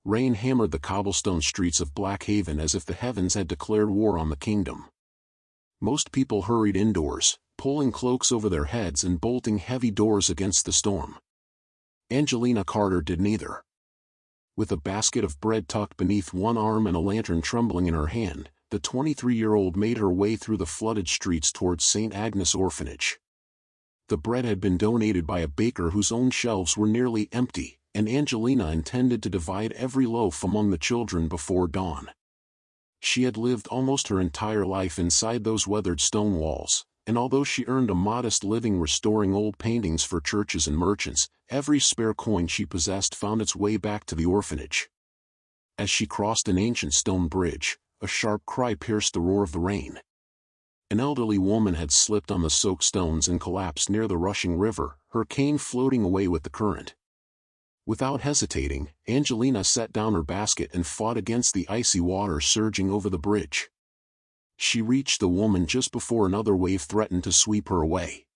Rain hammered the cobblestone streets of Black Haven as if the heavens had declared war on the kingdom. Most people hurried indoors, pulling cloaks over their heads and bolting heavy doors against the storm. Angelina Carter did neither. With a basket of bread tucked beneath one arm and a lantern trembling in her hand, the 23-year-old made her way through the flooded streets towards St. Agnes Orphanage. The bread had been donated by a baker whose own shelves were nearly empty, and Angelina intended to divide every loaf among the children before dawn. She had lived almost her entire life inside those weathered stone walls, and although she earned a modest living restoring old paintings for churches and merchants, every spare coin she possessed found its way back to the orphanage. As she crossed an ancient stone bridge, a sharp cry pierced the roar of the rain. An elderly woman had slipped on the soaked stones and collapsed near the rushing river, her cane floating away with the current. Without hesitating, Angelina set down her basket and fought against the icy water surging over the bridge. She reached the woman just before another wave threatened to sweep her away.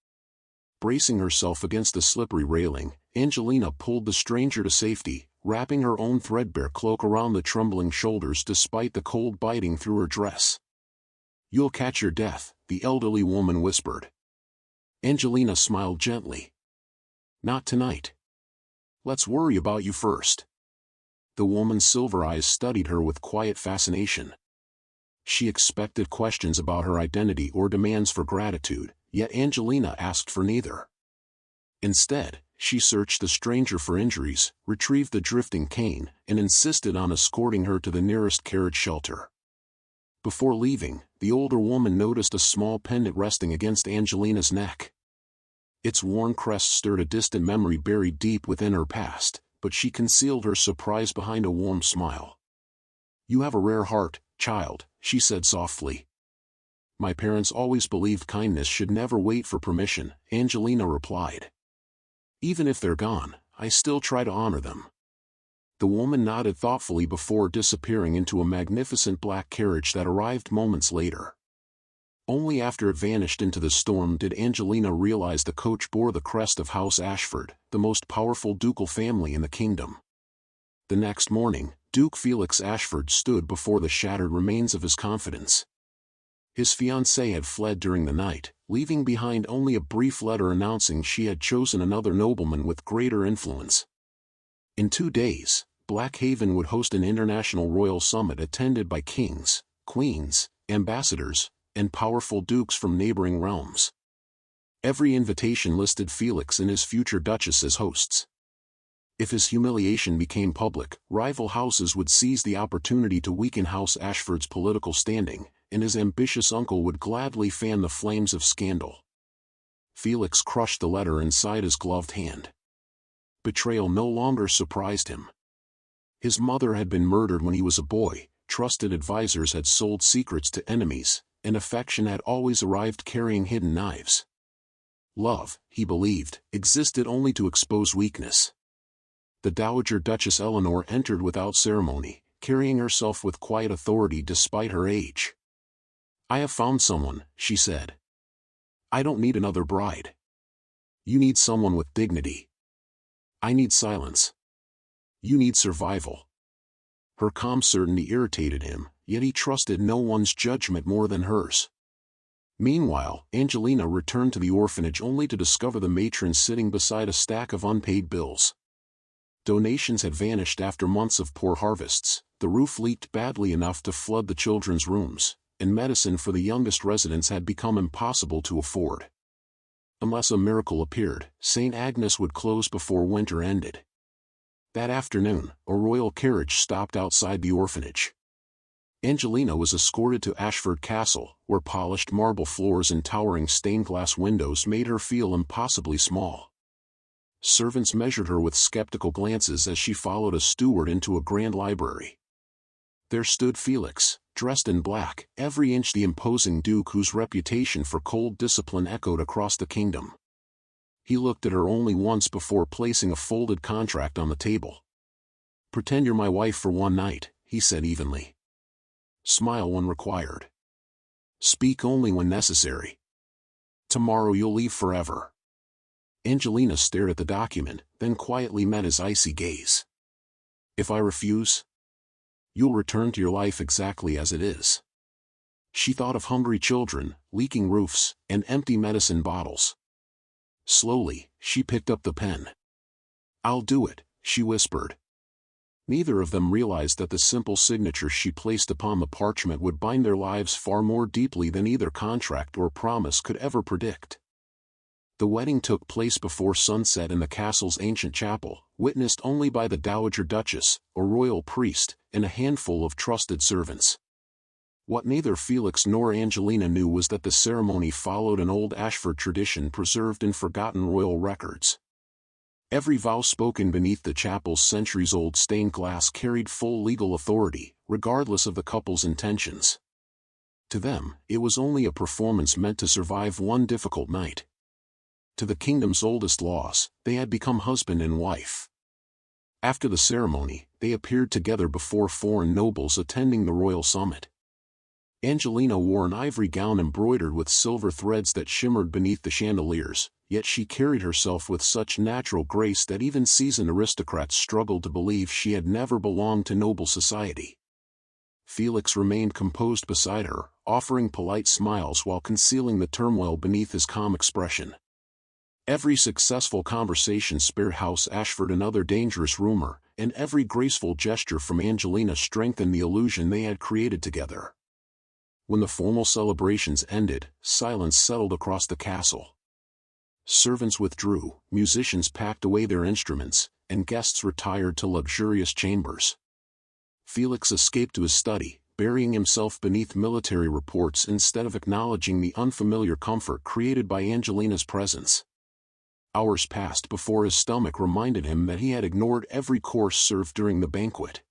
Bracing herself against the slippery railing, Angelina pulled the stranger to safety, wrapping her own threadbare cloak around the trembling shoulders despite the cold biting through her dress. "You'll catch your death," the elderly woman whispered. Angelina smiled gently. "Not tonight. Let's worry about you first." The woman's silver eyes studied her with quiet fascination. She expected questions about her identity or demands for gratitude, yet Angelina asked for neither. Instead, she searched the stranger for injuries, retrieved the drifting cane, and insisted on escorting her to the nearest carriage shelter. Before leaving, the older woman noticed a small pendant resting against Angelina's neck. Its worn crest stirred a distant memory buried deep within her past, but she concealed her surprise behind a warm smile. "You have a rare heart, child," she said softly. "My parents always believed kindness should never wait for permission," Angelina replied. "Even if they're gone, I still try to honor them." The woman nodded thoughtfully before disappearing into a magnificent black carriage that arrived moments later. Only after it vanished into the storm did Angelina realize the coach bore the crest of House Ashford, the most powerful ducal family in the kingdom. The next morning, Duke Felix Ashford stood before the shattered remains of his confidence. His fiancée had fled during the night, leaving behind only a brief letter announcing she had chosen another nobleman with greater influence. In 2 days, Black Haven would host an international royal summit attended by kings, queens, ambassadors, and powerful dukes from neighboring realms. Every invitation listed Felix and his future duchess as hosts. If his humiliation became public, rival houses would seize the opportunity to weaken House Ashford's political standing, and his ambitious uncle would gladly fan the flames of scandal. Felix crushed the letter inside his gloved hand. Betrayal no longer surprised him. His mother had been murdered when he was a boy, trusted advisors had sold secrets to enemies, and affection had always arrived carrying hidden knives. Love, he believed, existed only to expose weakness. The Dowager Duchess Eleanor entered without ceremony, carrying herself with quiet authority despite her age. "I have found someone," she said. "I don't need another bride. You need someone with dignity. I need silence. You need survival." Her calm certainty irritated him, yet he trusted no one's judgment more than hers. Meanwhile, Angelina returned to the orphanage only to discover the matron sitting beside a stack of unpaid bills. Donations had vanished after months of poor harvests, the roof leaked badly enough to flood the children's rooms, and medicine for the youngest residents had become impossible to afford. Unless a miracle appeared, St. Agnes would close before winter ended. That afternoon, a royal carriage stopped outside the orphanage. Angelina was escorted to Ashford Castle, where polished marble floors and towering stained-glass windows made her feel impossibly small. Servants measured her with skeptical glances as she followed a steward into a grand library. There stood Felix, dressed in black, every inch the imposing duke whose reputation for cold discipline echoed across the kingdom. He looked at her only once before placing a folded contract on the table. "Pretend you're my wife for one night," he said evenly. "Smile when required. Speak only when necessary. Tomorrow you'll leave forever." Angelina stared at the document, then quietly met his icy gaze. If I refuse, you'll return to your life exactly as it is. She thought of hungry children, leaking roofs, and empty medicine bottles. Slowly, she picked up the pen. "I'll do it," she whispered. Neither of them realized that the simple signature she placed upon the parchment would bind their lives far more deeply than either contract or promise could ever predict. The wedding took place before sunset in the castle's ancient chapel, witnessed only by the Dowager Duchess, a royal priest, and a handful of trusted servants. What neither Felix nor Angelina knew was that the ceremony followed an old Ashford tradition preserved in forgotten royal records. Every vow spoken beneath the chapel's centuries-old stained glass carried full legal authority, regardless of the couple's intentions. To them, it was only a performance meant to survive one difficult night. To the kingdom's oldest laws, they had become husband and wife. After the ceremony, they appeared together before foreign nobles attending the royal summit. Angelina wore an ivory gown embroidered with silver threads that shimmered beneath the chandeliers, yet she carried herself with such natural grace that even seasoned aristocrats struggled to believe she had never belonged to noble society. Felix remained composed beside her, offering polite smiles while concealing the turmoil beneath his calm expression. Every successful conversation spared House Ashford another dangerous rumor, and every graceful gesture from Angelina strengthened the illusion they had created together. When the formal celebrations ended, silence settled across the castle. Servants withdrew, musicians packed away their instruments, and guests retired to luxurious chambers. Felix escaped to his study, burying himself beneath military reports instead of acknowledging the unfamiliar comfort created by Angelina's presence. Hours passed before his stomach reminded him that he had ignored every course served during the banquet.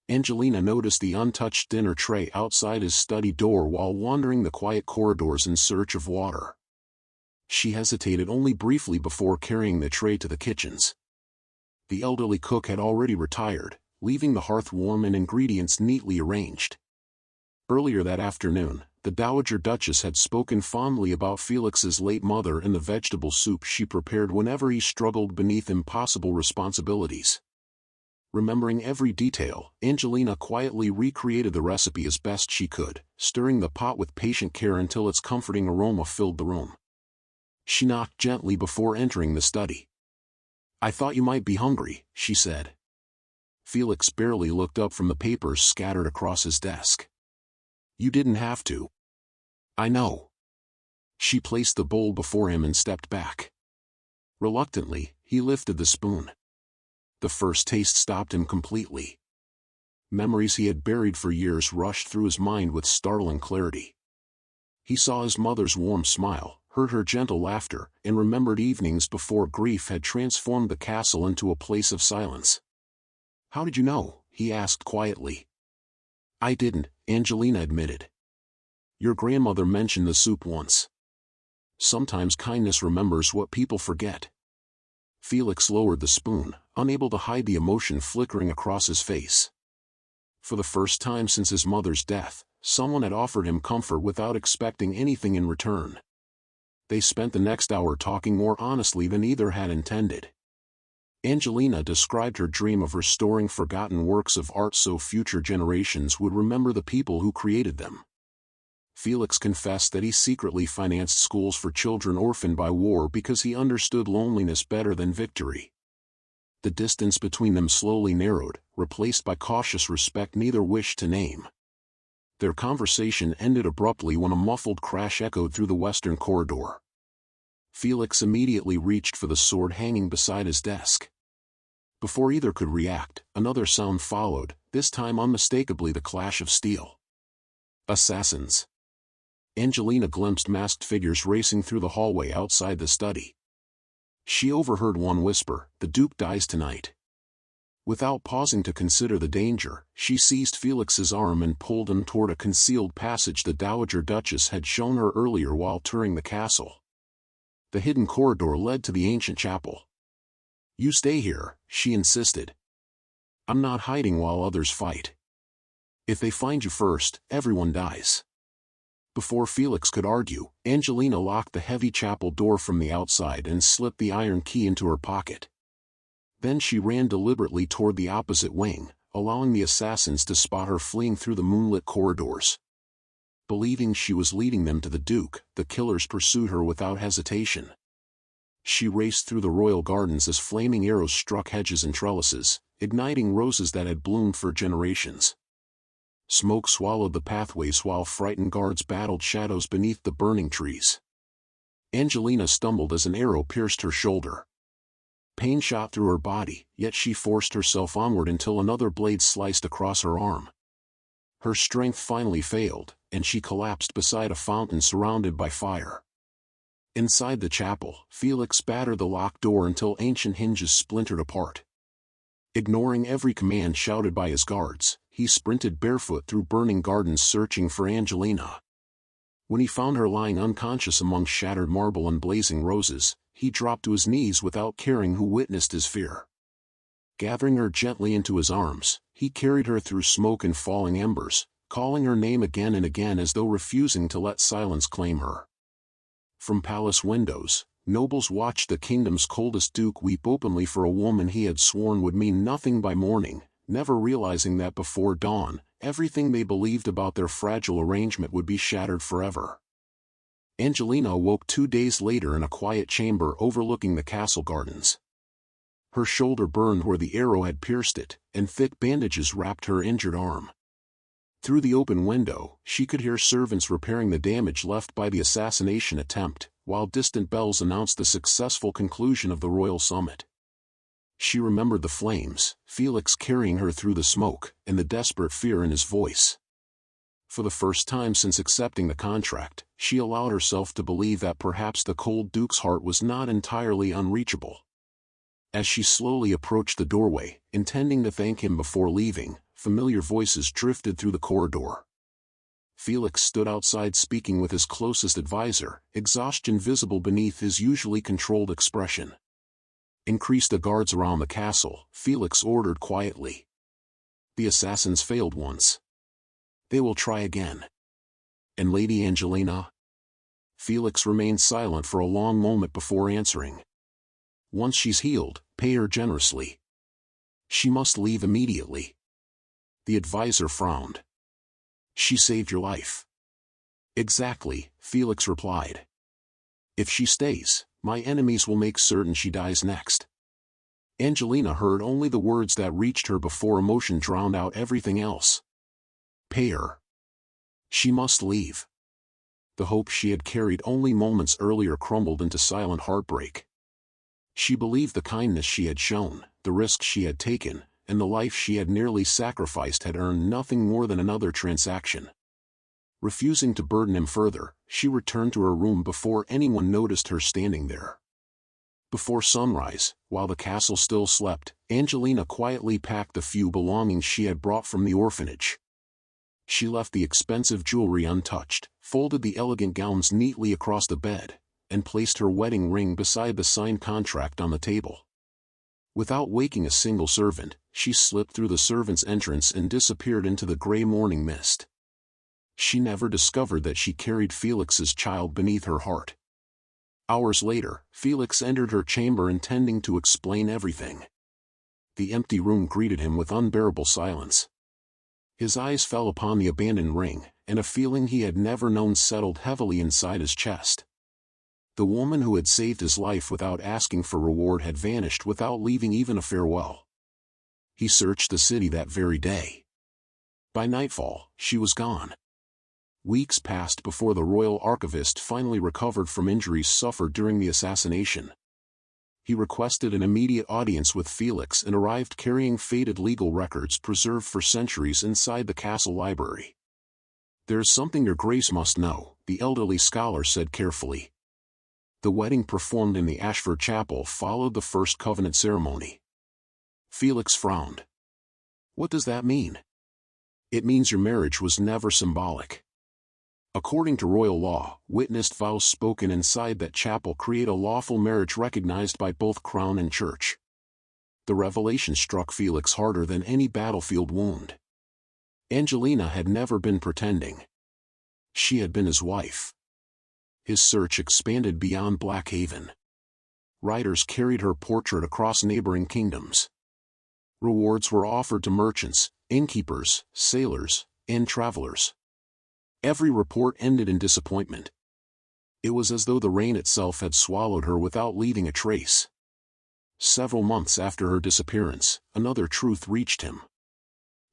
Angelina noticed the untouched dinner tray outside his study door while wandering the quiet corridors in search of water. She hesitated only briefly before carrying the tray to the kitchens. The elderly cook had already retired, leaving the hearth warm and ingredients neatly arranged. Earlier that afternoon, the Dowager Duchess had spoken fondly about Felix's late mother and the vegetable soup she prepared whenever he struggled beneath impossible responsibilities. Remembering every detail, Angelina quietly recreated the recipe as best she could, stirring the pot with patient care until its comforting aroma filled the room. She knocked gently before entering the study. "I thought you might be hungry," she said. Felix barely looked up from the papers scattered across his desk. "You didn't have to." "I know." She placed the bowl before him and stepped back. Reluctantly, he lifted the spoon. The first taste stopped him completely. Memories he had buried for years rushed through his mind with startling clarity. He saw his mother's warm smile, heard her gentle laughter, and remembered evenings before grief had transformed the castle into a place of silence. "How did you know?" he asked quietly. "I didn't," Angelina admitted. "Your grandmother mentioned the soup once. Sometimes kindness remembers what people forget." Felix lowered the spoon, unable to hide the emotion flickering across his face. For the first time since his mother's death, someone had offered him comfort without expecting anything in return. They spent the next hour talking more honestly than either had intended. Angelina described her dream of restoring forgotten works of art so future generations would remember the people who created them. Felix confessed that he secretly financed schools for children orphaned by war because he understood loneliness better than victory. The distance between them slowly narrowed, replaced by cautious respect neither wished to name. Their conversation ended abruptly when a muffled crash echoed through the western corridor. Felix immediately reached for the sword hanging beside his desk. Before either could react, another sound followed, this time unmistakably the clash of steel. Assassins. Angelina glimpsed masked figures racing through the hallway outside the study. She overheard one whisper, "The Duke dies tonight." Without pausing to consider the danger, she seized Felix's arm and pulled him toward a concealed passage the Dowager Duchess had shown her earlier while touring the castle. The hidden corridor led to the ancient chapel. "You stay here," she insisted. "I'm not hiding while others fight. If they find you first, everyone dies." Before Felix could argue, Angelina locked the heavy chapel door from the outside and slipped the iron key into her pocket. Then she ran deliberately toward the opposite wing, allowing the assassins to spot her fleeing through the moonlit corridors. Believing she was leading them to the Duke, the killers pursued her without hesitation. She raced through the royal gardens as flaming arrows struck hedges and trellises, igniting roses that had bloomed for generations. Smoke swallowed the pathways while frightened guards battled shadows beneath the burning trees. Angelina stumbled as an arrow pierced her shoulder. Pain shot through her body, yet she forced herself onward until another blade sliced across her arm. Her strength finally failed, and she collapsed beside a fountain surrounded by fire. Inside the chapel, Felix battered the locked door until ancient hinges splintered apart. Ignoring every command shouted by his guards, he sprinted barefoot through burning gardens searching for Angelina. When he found her lying unconscious among shattered marble and blazing roses, he dropped to his knees without caring who witnessed his fear. Gathering her gently into his arms, he carried her through smoke and falling embers, calling her name again and again as though refusing to let silence claim her. From palace windows, nobles watched the kingdom's coldest duke weep openly for a woman he had sworn would mean nothing by morning, never realizing that before dawn, everything they believed about their fragile arrangement would be shattered forever. Angelina awoke 2 days later in a quiet chamber overlooking the castle gardens. Her shoulder burned where the arrow had pierced it, and thick bandages wrapped her injured arm. Through the open window, she could hear servants repairing the damage left by the assassination attempt, while distant bells announced the successful conclusion of the royal summit. She remembered the flames, Felix carrying her through the smoke, and the desperate fear in his voice. For the first time since accepting the contract, she allowed herself to believe that perhaps the cold Duke's heart was not entirely unreachable. As she slowly approached the doorway, intending to thank him before leaving, familiar voices drifted through the corridor. Felix stood outside speaking with his closest advisor, exhaustion visible beneath his usually controlled expression. "Increase the guards around the castle," Felix ordered quietly. "The assassins failed once. They will try again." "And Lady Angelina?" Felix remained silent for a long moment before answering. "Once she's healed, pay her generously. She must leave immediately." The advisor frowned. "She saved your life." "Exactly," Felix replied. "If she stays, my enemies will make certain she dies next." Angelina heard only the words that reached her before emotion drowned out everything else. Pay her. She must leave. The hope she had carried only moments earlier crumbled into silent heartbreak. She believed the kindness she had shown, the risks she had taken, and the life she had nearly sacrificed had earned nothing more than another transaction. Refusing to burden him further, she returned to her room before anyone noticed her standing there. Before sunrise, while the castle still slept, Angelina quietly packed the few belongings she had brought from the orphanage. She left the expensive jewelry untouched, folded the elegant gowns neatly across the bed, and placed her wedding ring beside the signed contract on the table. Without waking a single servant, she slipped through the servants' entrance and disappeared into the gray morning mist. She never discovered that she carried Felix's child beneath her heart. Hours later, Felix entered her chamber intending to explain everything. The empty room greeted him with unbearable silence. His eyes fell upon the abandoned ring, and a feeling he had never known settled heavily inside his chest. The woman who had saved his life without asking for reward had vanished without leaving even a farewell. He searched the city that very day. By nightfall, she was gone. Weeks passed before the royal archivist finally recovered from injuries suffered during the assassination. He requested an immediate audience with Felix and arrived carrying faded legal records preserved for centuries inside the castle library. "There is something your grace must know," the elderly scholar said carefully. "The wedding performed in the Ashford Chapel followed the first covenant ceremony." Felix frowned. "What does that mean?" "It means your marriage was never symbolic. According to royal law, witnessed vows spoken inside that chapel create a lawful marriage recognized by both crown and church." The revelation struck Felix harder than any battlefield wound. Angelina had never been pretending. She had been his wife. His search expanded beyond Blackhaven. Riders carried her portrait across neighboring kingdoms. Rewards were offered to merchants, innkeepers, sailors, and travelers. Every report ended in disappointment. It was as though the rain itself had swallowed her without leaving a trace. Several months after her disappearance, another truth reached him.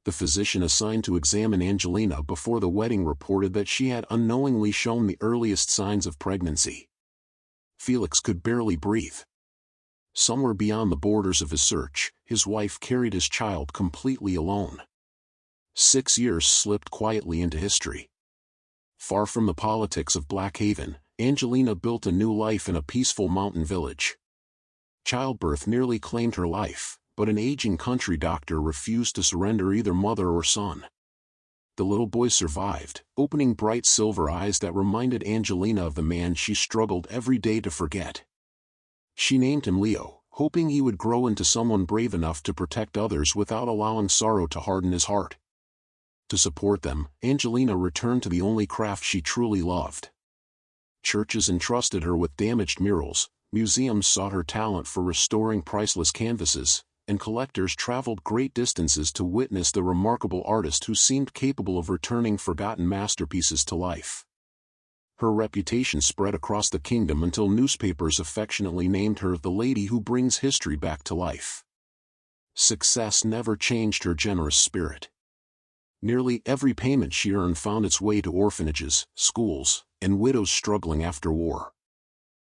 The physician assigned to examine Angelina before the wedding reported that she had unknowingly shown the earliest signs of pregnancy. Felix could barely breathe. Somewhere beyond the borders of his search, his wife carried his child completely alone. 6 years slipped quietly into history. Far from the politics of Black Haven, Angelina built a new life in a peaceful mountain village. Childbirth nearly claimed her life, but an aging country doctor refused to surrender either mother or son. The little boy survived, opening bright silver eyes that reminded Angelina of the man she struggled every day to forget. She named him Leo, hoping he would grow into someone brave enough to protect others without allowing sorrow to harden his heart. To support them, Angelina returned to the only craft she truly loved. Churches entrusted her with damaged murals, museums sought her talent for restoring priceless canvases, and collectors traveled great distances to witness the remarkable artist who seemed capable of returning forgotten masterpieces to life. Her reputation spread across the kingdom until newspapers affectionately named her the lady who brings history back to life. Success never changed her generous spirit. Nearly every payment she earned found its way to orphanages, schools, and widows struggling after war.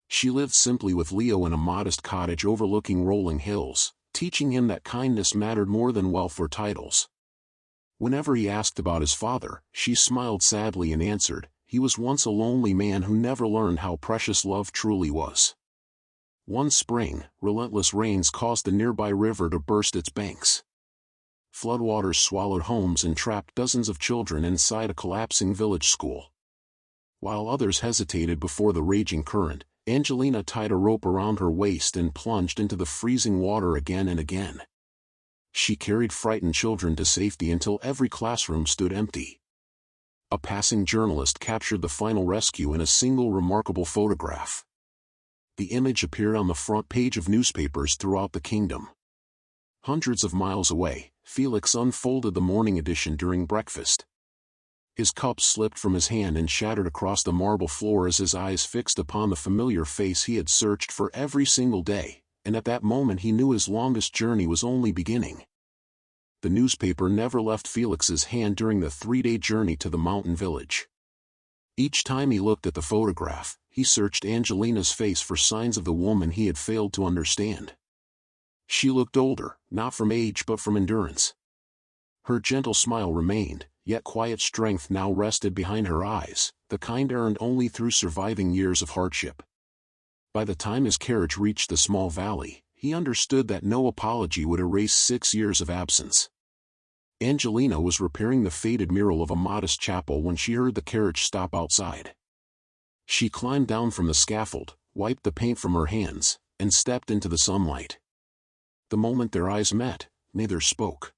She lived simply with Leo in a modest cottage overlooking rolling hills, teaching him that kindness mattered more than wealth or titles. Whenever he asked about his father, she smiled sadly and answered, "He was once a lonely man who never learned how precious love truly was." One spring, relentless rains caused the nearby river to burst its banks. Floodwaters swallowed homes and trapped dozens of children inside a collapsing village school. While others hesitated before the raging current, Angelina tied a rope around her waist and plunged into the freezing water again and again. She carried frightened children to safety until every classroom stood empty. A passing journalist captured the final rescue in a single remarkable photograph. The image appeared on the front page of newspapers throughout the kingdom. Hundreds of miles away, Felix unfolded the morning edition during breakfast. His cup slipped from his hand and shattered across the marble floor as his eyes fixed upon the familiar face he had searched for every single day, and at that moment he knew his longest journey was only beginning. The newspaper never left Felix's hand during the 3-day journey to the mountain village. Each time he looked at the photograph, he searched Angelina's face for signs of the woman he had failed to understand. She looked older, not from age but from endurance. Her gentle smile remained, yet quiet strength now rested behind her eyes, the kind earned only through surviving years of hardship. By the time his carriage reached the small valley, he understood that no apology would erase 6 years of absence. Angelina was repairing the faded mural of a modest chapel when she heard the carriage stop outside. She climbed down from the scaffold, wiped the paint from her hands, and stepped into the sunlight. The moment their eyes met, neither spoke.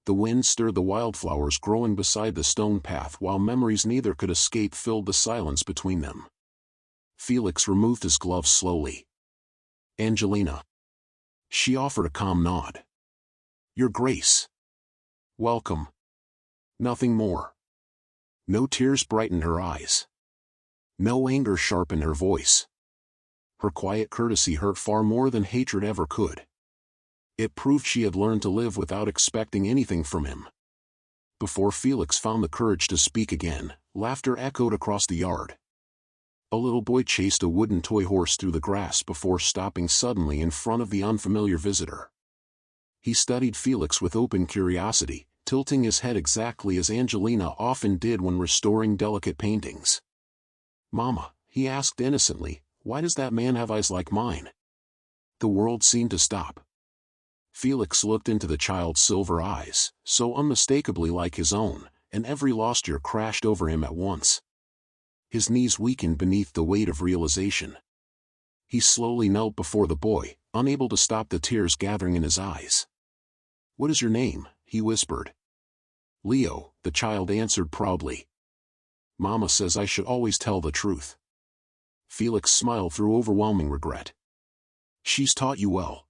The wind stirred the wildflowers growing beside the stone path while memories neither could escape filled the silence between them. Felix removed his gloves slowly. "Angelina." She offered a calm nod. "Your Grace." "Welcome." Nothing more. No tears brightened her eyes. No anger sharpened her voice. Her quiet courtesy hurt far more than hatred ever could. It proved she had learned to live without expecting anything from him. Before Felix found the courage to speak again, laughter echoed across the yard. A little boy chased a wooden toy horse through the grass before stopping suddenly in front of the unfamiliar visitor. He studied Felix with open curiosity, tilting his head exactly as Angelina often did when restoring delicate paintings. "Mama," he asked innocently, "why does that man have eyes like mine?" The world seemed to stop. Felix looked into the child's silver eyes, so unmistakably like his own, and every lost year crashed over him at once. His knees weakened beneath the weight of realization. He slowly knelt before the boy, unable to stop the tears gathering in his eyes. "What is your name?" he whispered. "Leo," the child answered proudly. "Mama says I should always tell the truth." Felix smiled through overwhelming regret. She's taught you well.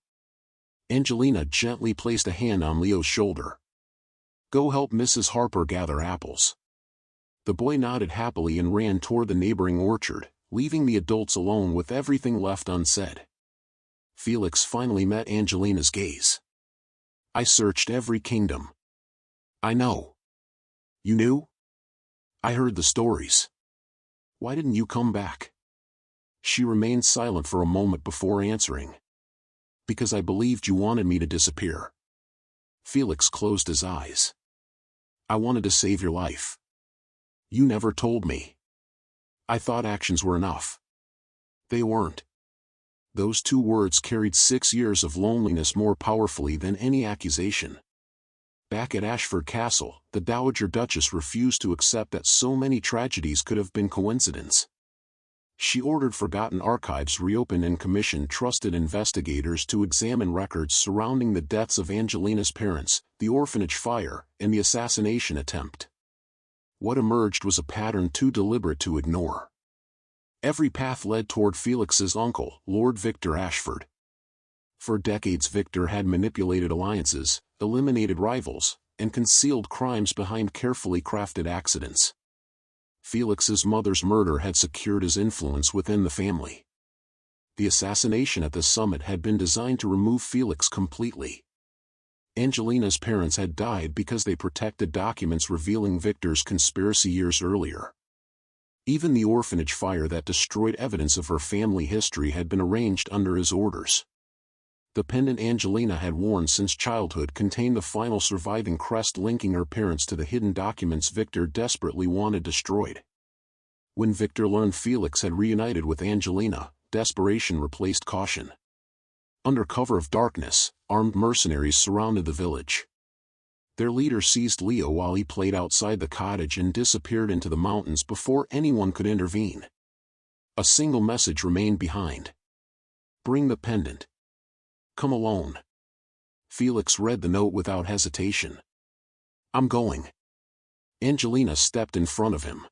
Angelina gently placed a hand on Leo's shoulder. Go help Mrs. Harper gather apples. The boy nodded happily and ran toward the neighboring orchard, leaving the adults alone with everything left unsaid. Felix finally met Angelina's gaze. I searched every kingdom. I know. You knew? I heard the stories. Why didn't you come back? She remained silent for a moment before answering. Because I believed you wanted me to disappear. Felix closed his eyes. I wanted to save your life. You never told me. I thought actions were enough. They weren't. Those 2 words carried 6 years of loneliness more powerfully than any accusation. Back at Ashford Castle, the Dowager Duchess refused to accept that so many tragedies could have been coincidence. She ordered forgotten archives reopened and commissioned trusted investigators to examine records surrounding the deaths of Angelina's parents, the orphanage fire, and the assassination attempt. What emerged was a pattern too deliberate to ignore. Every path led toward Felix's uncle, Lord Victor Ashford. For decades Victor had manipulated alliances, eliminated rivals, and concealed crimes behind carefully crafted accidents. Felix's mother's murder had secured his influence within the family. The assassination at the summit had been designed to remove Felix completely. Angelina's parents had died because they protected documents revealing Victor's conspiracy years earlier. Even the orphanage fire that destroyed evidence of her family history had been arranged under his orders. The pendant Angelina had worn since childhood contained the final surviving crest linking her parents to the hidden documents Victor desperately wanted destroyed. When Victor learned Felix had reunited with Angelina, desperation replaced caution. Under cover of darkness, armed mercenaries surrounded the village. Their leader seized Leo while he played outside the cottage and disappeared into the mountains before anyone could intervene. A single message remained behind. Bring the pendant. Come alone. Felix read the note without hesitation. I'm going. Angelina stepped in front of him.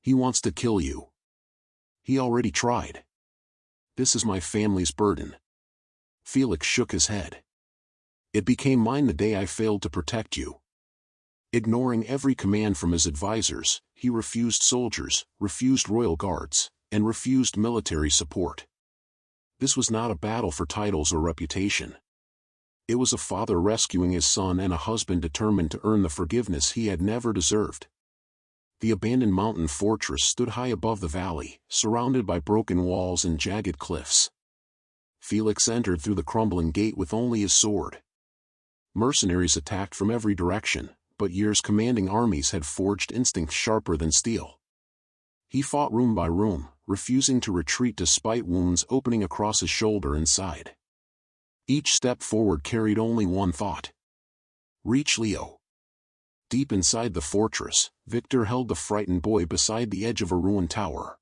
He wants to kill you. He already tried. This is my family's burden. Felix shook his head. It became mine the day I failed to protect you. Ignoring every command from his advisors, he refused soldiers, refused royal guards, and refused military support. This was not a battle for titles or reputation. It was a father rescuing his son and a husband determined to earn the forgiveness he had never deserved. The abandoned mountain fortress stood high above the valley, surrounded by broken walls and jagged cliffs. Felix entered through the crumbling gate with only his sword. Mercenaries attacked from every direction, but years commanding armies had forged instincts sharper than steel. He fought room by room, refusing to retreat despite wounds opening across his shoulder and side. Each step forward carried only one thought. Reach Leo. Deep inside the fortress, Victor held the frightened boy beside the edge of a ruined tower.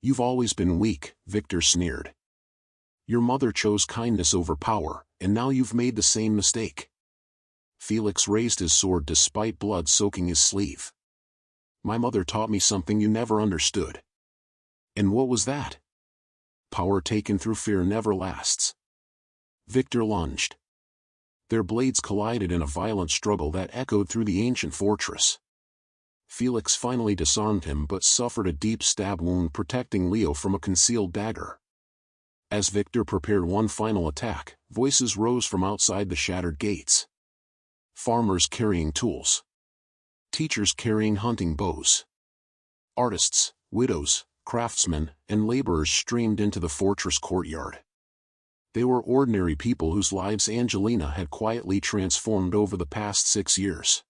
You've always been weak, Victor sneered. Your mother chose kindness over power, and now you've made the same mistake. Felix raised his sword despite blood soaking his sleeve. My mother taught me something you never understood. And what was that? Power taken through fear never lasts. Victor lunged. Their blades collided in a violent struggle that echoed through the ancient fortress. Felix finally disarmed him but suffered a deep stab wound protecting Leo from a concealed dagger. As Victor prepared one final attack, voices rose from outside the shattered gates. Farmers carrying tools. Teachers carrying hunting bows. Artists, widows, craftsmen, and laborers streamed into the fortress courtyard. They were ordinary people whose lives Angelina had quietly transformed over the past 6 years.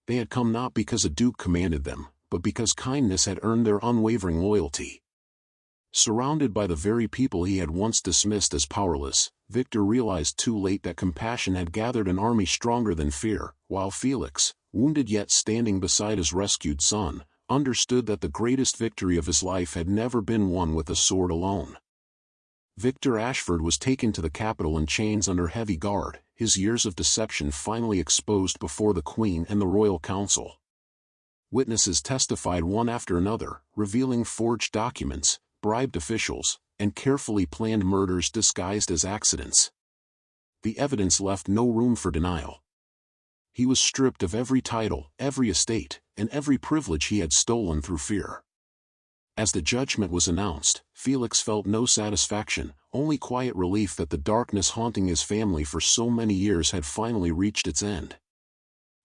They had come not because a duke commanded them, but because kindness had earned their unwavering loyalty. Surrounded by the very people he had once dismissed as powerless, Victor realized too late that compassion had gathered an army stronger than fear, while Felix, wounded yet standing beside his rescued son, understood that the greatest victory of his life had never been won with a sword alone. Victor Ashford was taken to the capital in chains under heavy guard, his years of deception finally exposed before the Queen and the Royal Council. Witnesses testified one after another, revealing forged documents, bribed officials, and carefully planned murders disguised as accidents. The evidence left no room for denial. He was stripped of every title, every estate, and every privilege he had stolen through fear. As the judgment was announced, Felix felt no satisfaction, only quiet relief that the darkness haunting his family for so many years had finally reached its end.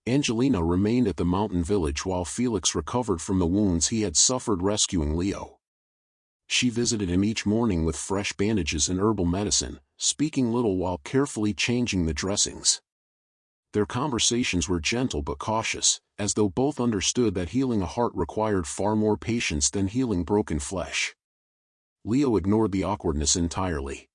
Angelina remained at the mountain village while Felix recovered from the wounds he had suffered rescuing Leo. She visited him each morning with fresh bandages and herbal medicine, speaking little while carefully changing the dressings. Their conversations were gentle but cautious, as though both understood that healing a heart required far more patience than healing broken flesh. Leo ignored the awkwardness entirely.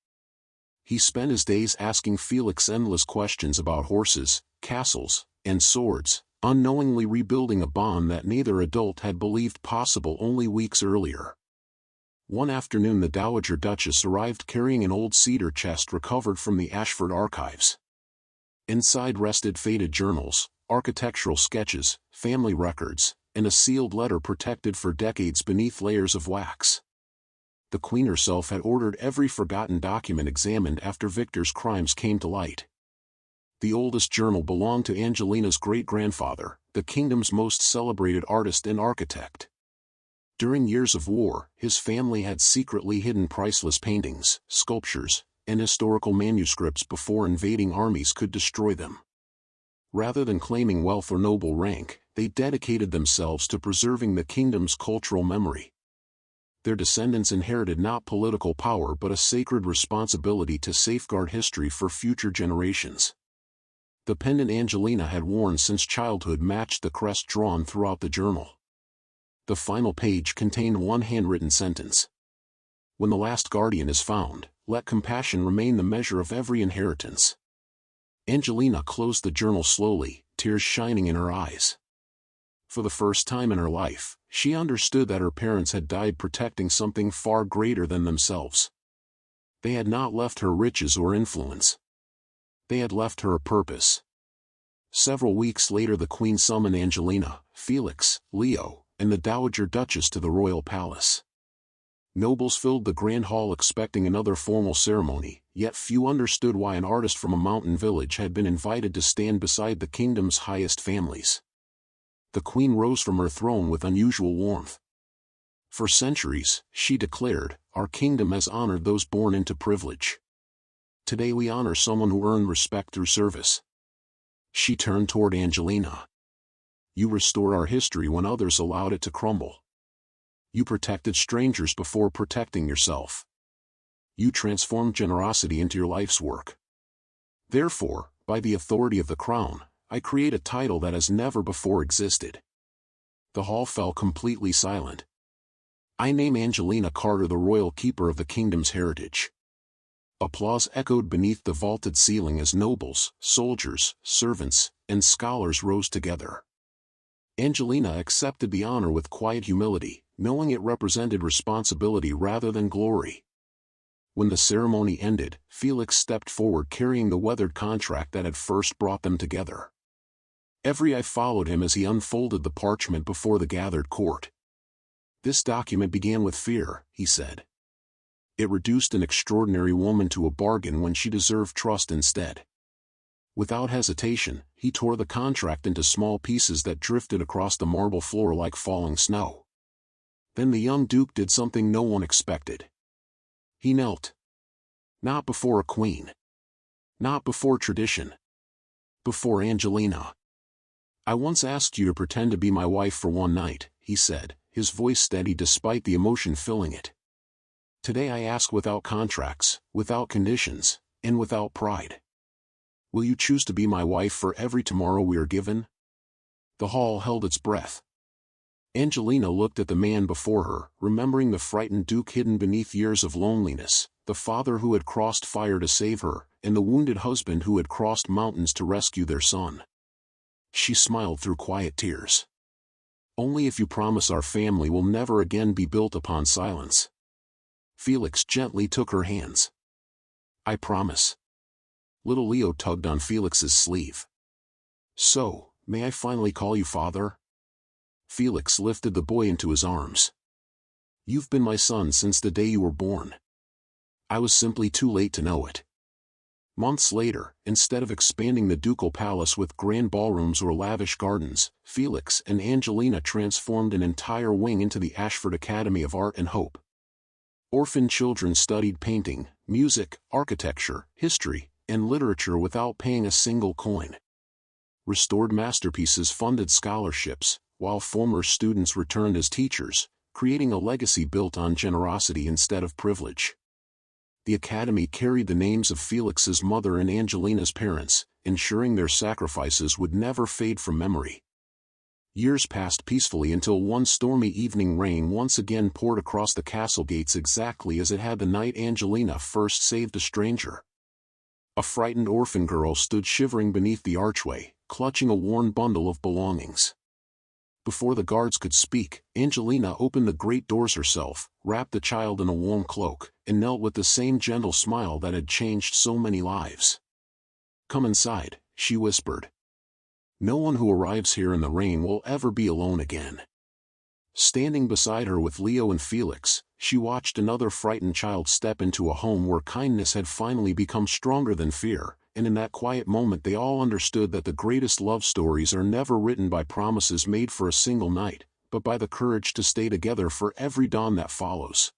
He spent his days asking Felix endless questions about horses, castles, and swords, unknowingly rebuilding a bond that neither adult had believed possible only weeks earlier. One afternoon the Dowager Duchess arrived carrying an old cedar chest recovered from the Ashford archives. Inside rested faded journals, architectural sketches, family records, and a sealed letter protected for decades beneath layers of wax. The Queen herself had ordered every forgotten document examined after Victor's crimes came to light. The oldest journal belonged to Angelina's great-grandfather, the kingdom's most celebrated artist and architect. During years of war, his family had secretly hidden priceless paintings, sculptures, and historical manuscripts before invading armies could destroy them. Rather than claiming wealth or noble rank, they dedicated themselves to preserving the kingdom's cultural memory. Their descendants inherited not political power but a sacred responsibility to safeguard history for future generations. The pendant Angelina had worn since childhood matched the crest drawn throughout the journal. The final page contained one handwritten sentence. When the last guardian is found, let compassion remain the measure of every inheritance. Angelina closed the journal slowly, tears shining in her eyes. For the first time in her life, she understood that her parents had died protecting something far greater than themselves. They had not left her riches or influence. They had left her a purpose. Several weeks later the Queen summoned Angelina, Felix, Leo, and the Dowager Duchess to the royal palace. Nobles filled the grand hall expecting another formal ceremony, yet few understood why an artist from a mountain village had been invited to stand beside the kingdom's highest families. The Queen rose from her throne with unusual warmth. For centuries, she declared, our kingdom has honored those born into privilege. Today we honor someone who earned respect through service. She turned toward Angelina. You restored our history when others allowed it to crumble. You protected strangers before protecting yourself. You transformed generosity into your life's work. Therefore, by the authority of the crown, I create a title that has never before existed. The hall fell completely silent. I name Angelina Carter the royal keeper of the kingdom's heritage. Applause echoed beneath the vaulted ceiling as nobles, soldiers, servants, and scholars rose together. Angelina accepted the honor with quiet humility, knowing it represented responsibility rather than glory. When the ceremony ended, Felix stepped forward carrying the weathered contract that had first brought them together. Every eye followed him as he unfolded the parchment before the gathered court. This document began with fear, he said. It reduced an extraordinary woman to a bargain when she deserved trust instead. Without hesitation, he tore the contract into small pieces that drifted across the marble floor like falling snow. Then the young duke did something no one expected. He knelt. Not before a queen. Not before tradition. Before Angelina. I once asked you to pretend to be my wife for one night, he said, his voice steady despite the emotion filling it. Today I ask without contracts, without conditions, and without pride. Will you choose to be my wife for every tomorrow we are given? The hall held its breath. Angelina looked at the man before her, remembering the frightened duke hidden beneath years of loneliness, the father who had crossed fire to save her, and the wounded husband who had crossed mountains to rescue their son. She smiled through quiet tears. Only if you promise our family will never again be built upon silence. Felix gently took her hands. I promise. Little Leo tugged on Felix's sleeve. So, may I finally call you father? Felix lifted the boy into his arms. You've been my son since the day you were born. I was simply too late to know it. Months later, instead of expanding the ducal palace with grand ballrooms or lavish gardens, Felix and Angelina transformed an entire wing into the Ashford Academy of Art and Hope. Orphan children studied painting, music, architecture, history, and literature without paying a single coin. Restored masterpieces funded scholarships, while former students returned as teachers, creating a legacy built on generosity instead of privilege. The academy carried the names of Felix's mother and Angelina's parents, ensuring their sacrifices would never fade from memory. Years passed peacefully until one stormy evening rain once again poured across the castle gates exactly as it had the night Angelina first saved a stranger. A frightened orphan girl stood shivering beneath the archway, clutching a worn bundle of belongings. Before the guards could speak, Angelina opened the great doors herself, wrapped the child in a warm cloak, and knelt with the same gentle smile that had changed so many lives. "Come inside," she whispered. "No one who arrives here in the rain will ever be alone again." Standing beside her with Leo and Felix, she watched another frightened child step into a home where kindness had finally become stronger than fear, and in that quiet moment they all understood that the greatest love stories are never written by promises made for a single night, but by the courage to stay together for every dawn that follows.